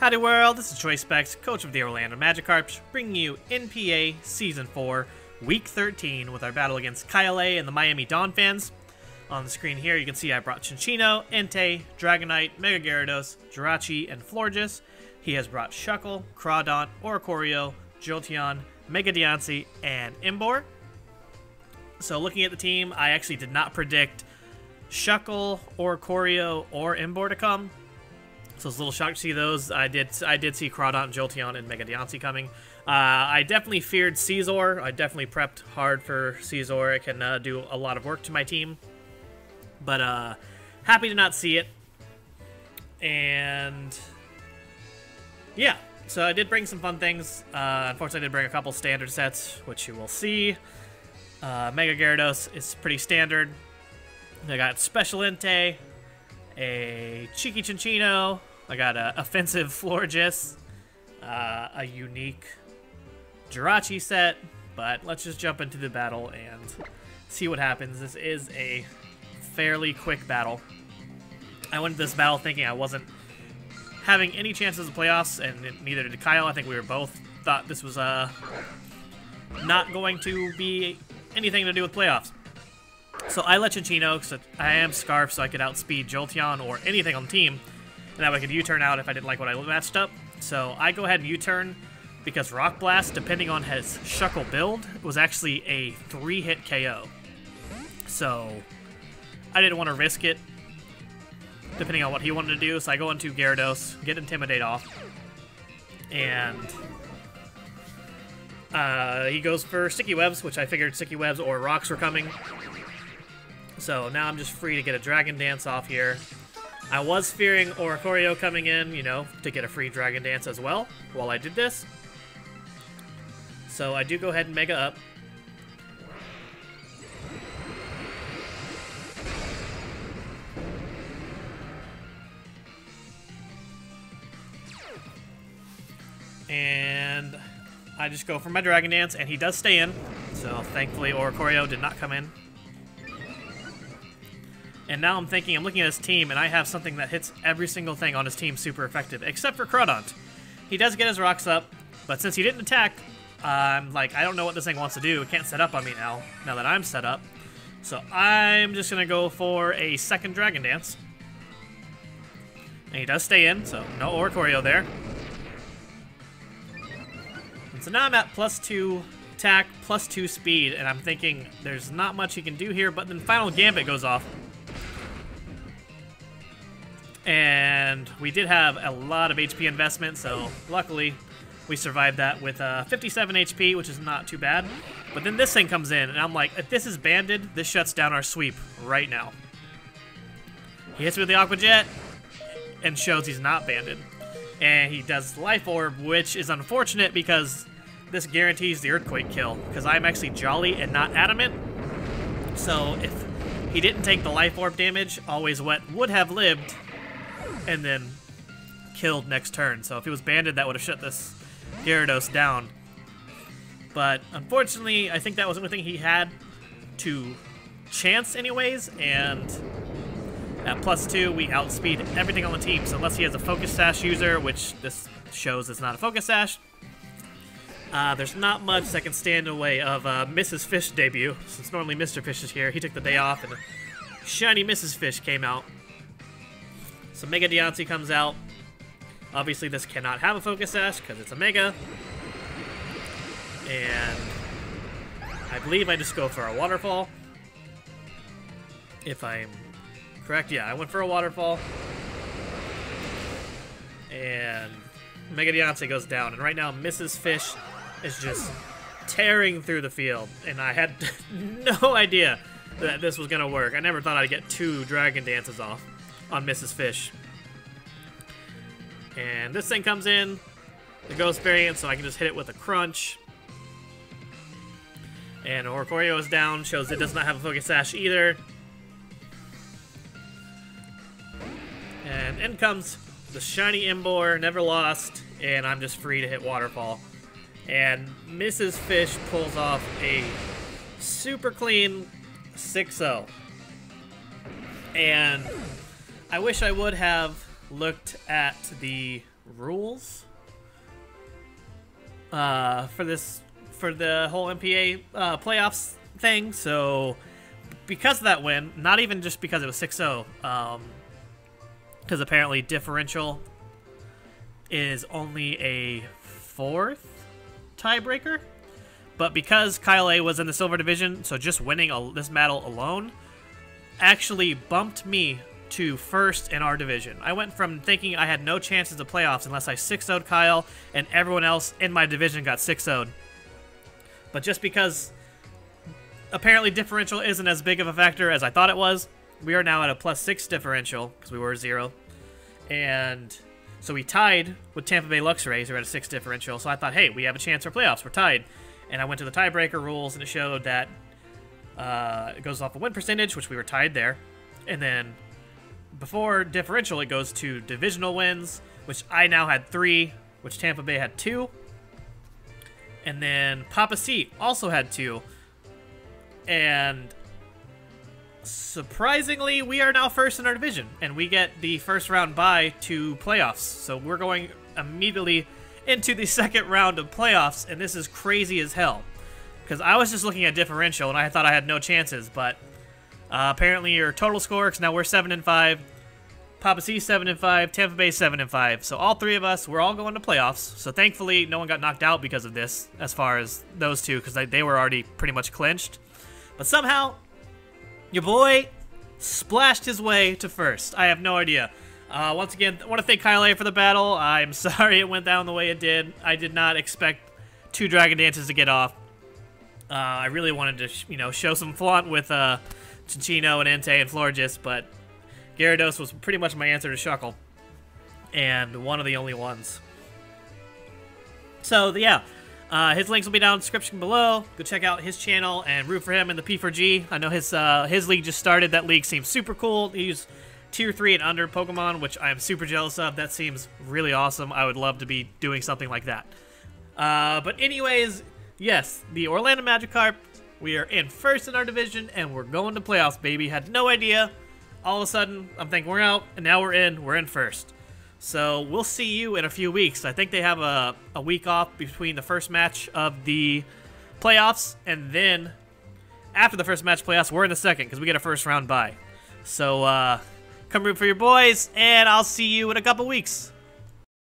Howdy world, this is Troy Specs, coach of the Orlando Magikarps, bringing you NPA Season 4, Week 13, with our battle against Kyle A and the Miami Donphans. On the screen here, you can see I brought Chinchino, Entei, Dragonite, Mega Gyarados, Jirachi, and Florges. He has brought Shuckle, Crawdaunt, Oricorio, Jolteon, Mega Diancie, and Imbor. So looking at the team, I actually did not predict Shuckle, Oricorio, or Imbor to come. So I was a little shocked to see those. I did see Crawdaunt, Jolteon, and Mega Diancie coming. I definitely feared Scizor. I definitely prepped hard for Scizor. It can do a lot of work to my team. But happy to not see it. And yeah, so I did bring some fun things. Unfortunately, I did bring a couple standard sets, which you will see. Mega Gyarados is pretty standard. I got Special Entei, a Cheeky Chinchino, I got a Offensive Florges, a unique Jirachi set, but let's just jump into the battle and see what happens. This is a fairly quick battle. I went into this battle thinking I wasn't having any chances of playoffs, and neither did Kyle. I think we were both thought this was not going to be anything to do with playoffs. So I let Chinchino, because I am Scarf, so I could outspeed Jolteon or anything on the team, and that way I could U-turn out if I didn't like what I matched up. So I go ahead and U-turn, because Rock Blast, depending on his Shuckle build, was actually a 3-hit KO. So I didn't want to risk it, depending on what he wanted to do. So I go into Gyarados, get Intimidate off, and he goes for Sticky Webs, which I figured Sticky Webs or Rocks were coming. So now I'm just free to get a Dragon Dance off here. I was fearing Oricorio coming in, you know, to get a free Dragon Dance as well while I did this. So I do go ahead and Mega up. And I just go for my Dragon Dance, and he does stay in. So thankfully Oricorio did not come in. And now I'm thinking, I'm looking at his team, and I have something that hits every single thing on his team super effective, except for Crawdaunt. He does get his rocks up, but since he didn't attack, I'm like, I don't know what this thing wants to do. It can't set up on me now that I'm set up. So I'm just going to go for a second Dragon Dance. And he does stay in, so no Oricorio there. And so now I'm at +2 attack, +2 speed, and I'm thinking there's not much he can do here, but then Final Gambit goes off. And we did have a lot of HP investment, so luckily we survived that with 57 HP, which is not too bad. But then this thing comes in, and I'm like, if this is banded, this shuts down our sweep right now. He hits me with the Aqua Jet and shows he's not banded. And he does Life Orb, which is unfortunate because this guarantees the Earthquake kill, because I'm actually Jolly and not Adamant. So if he didn't take the Life Orb damage, Always Wet would have lived and then killed next turn. So if he was banded, that would have shut this Gyarados down. But unfortunately, I think that was the only thing he had to chance anyways, and at +2, we outspeed everything on the team. So unless he has a Focus Sash user, which this shows is not a Focus Sash, there's not much that can stand in the way of Mrs. Fish debut. Since normally Mr. Fish is here, he took the day off, and shiny Mrs. Fish came out. So Mega Diancie comes out. Obviously this cannot have a Focus Sash because it's a Mega. And I believe I just go for a Waterfall. If I'm correct, yeah, I went for a Waterfall. And Mega Diancie goes down. And right now Mrs. Fish is just tearing through the field. And I had no idea that this was going to work. I never thought I'd get 2 Dragon Dances off on Mrs. Fish. And this thing comes in, the Ghost variant, so I can just hit it with a Crunch. And Oricorio is down, shows it does not have a Focus Sash either. And in comes the shiny Imbor, never lost, and I'm just free to hit Waterfall. And Mrs. Fish pulls off a super clean 6-0. And I wish I would have looked at the rules for the whole NPA playoffs thing. So because of that win, not even just because it was 6-0, because apparently differential is only a 4th tiebreaker, but because Kyle A was in the silver division, so just winning this battle alone actually bumped me to 1st in our division. I went from thinking I had no chances of playoffs unless I 6-0'd Kyle and everyone else in my division got 6-0'd. But just because apparently differential isn't as big of a factor as I thought it was, we are now at a +6 differential because we were 0. And so we tied with Tampa Bay Luxrays, who are at a 6 differential. So I thought, hey, we have a chance for playoffs. We're tied. And I went to the tiebreaker rules, and it showed that it goes off a win percentage, which we were tied there. And then before differential, it goes to divisional wins, which I now had 3, which Tampa Bay had 2. And then Papa C also had 2. And surprisingly, we are now 1st in our division, and we get the 1st round bye to playoffs. So we're going immediately into the 2nd round of playoffs, and this is crazy as hell. Because I was just looking at differential, and I thought I had no chances, but apparently your total score, because now we're 7-5, Papa C 7-5, Tampa Bay 7-5. So all 3 of us, we're all going to playoffs. So thankfully, no one got knocked out because of this, as far as those 2, because they were already pretty much clinched. But somehow, your boy splashed his way to 1st. I have no idea. Once again, I want to thank Kyle A for the battle. I'm sorry it went down the way it did. I did not expect 2 Dragon Dances to get off. I really wanted to, show some flaunt with Chinchino and Entei and Florigis, but Gyarados was pretty much my answer to Shuckle. And one of the only ones. So, yeah. His links will be down in the description below. Go check out his channel and root for him in the P4G. I know his league just started. That league seems super cool. He's Tier 3 and under Pokemon, which I am super jealous of. That seems really awesome. I would love to be doing something like that. But anyways, yes, the Orlando Magikarp, we are in 1st in our division, and we're going to playoffs, baby. Had no idea. All of a sudden, I'm thinking we're out, and now we're in 1st. So we'll see you in a few weeks. I think they have a week off between the first match of the playoffs, and then after the first match playoffs, we're in the 2nd because we get a 1st round bye. So come root for your boys, and I'll see you in a couple weeks.